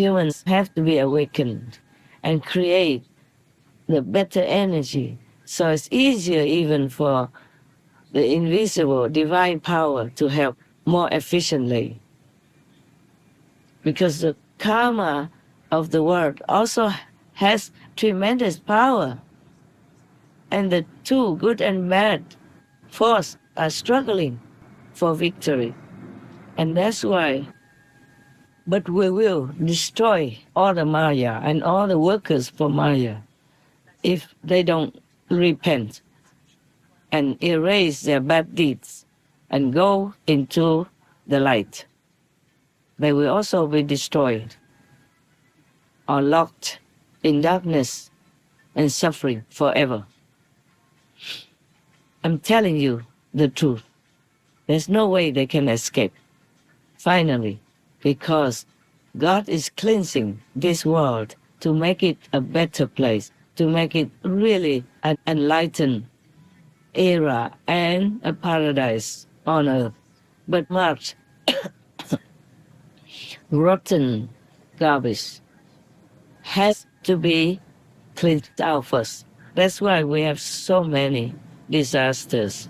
humans have to be awakened and create the better energy. So it's easier even for the invisible divine power to help more efficiently. Because the karma of the world also has tremendous power. And the two, good and bad force, are struggling for victory. And that's why, but we will destroy all the Maya and all the workers for Maya if they don't repent and erase their bad deeds and go into the light. They will also be destroyed or locked in darkness and suffering forever. I'm telling you the truth. There's no way they can escape. Finally, because God is cleansing this world to make it a better place, to make it really an enlightened era and a paradise on earth. But much rotten garbage has to be cleaned out first. That's why we have so many disasters.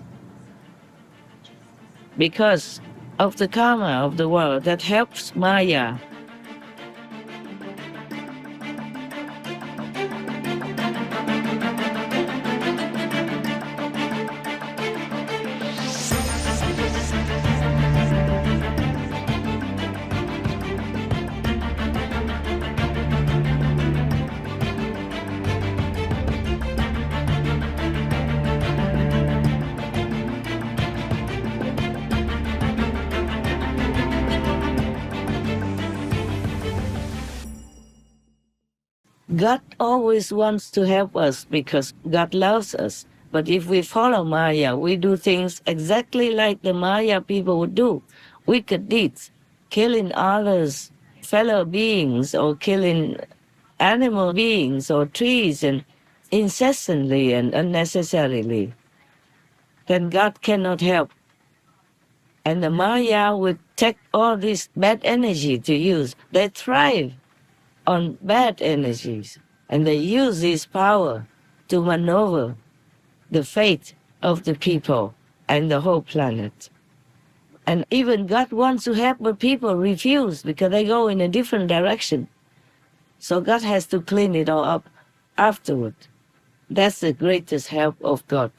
Because of the karma of the world that helps Maya. God always wants to help us because God loves us. But if we follow Maya, we do things exactly like the Maya people would do. Wicked deeds, killing others, fellow beings, or killing animal beings or trees, and incessantly and unnecessarily. Then God cannot help. And the Maya would take all this bad energy to use. They thrive on bad energies, and they use this power to maneuver the fate of the people and the whole planet. And even God wants to help, but people refuse because they go in a different direction. So God has to clean it all up afterward. That's the greatest help of God,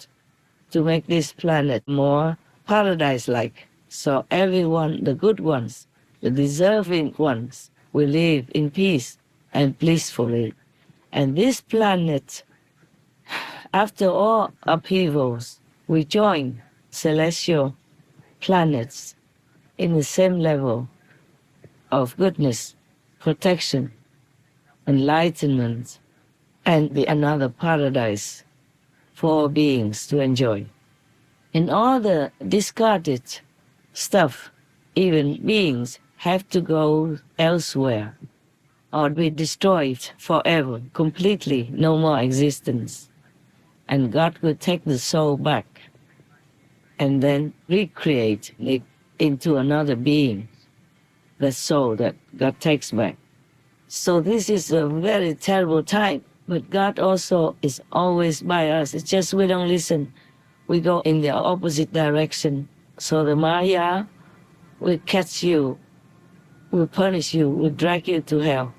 to make this planet more paradise-like. So everyone, the good ones, the deserving ones, will live in peace and blissfully. And this planet, after all upheavals, we join celestial planets in the same level of goodness, protection, enlightenment, and be another paradise for beings to enjoy. And all the discarded stuff, even beings, have to go elsewhere or be destroyed forever, completely, no more existence. And God will take the soul back and then recreate it into another being, the soul that God takes back. So this is a very terrible time, but God also is always by us. It's just we don't listen. We go in the opposite direction. So the Maya will catch you, will punish you, will drag you to hell.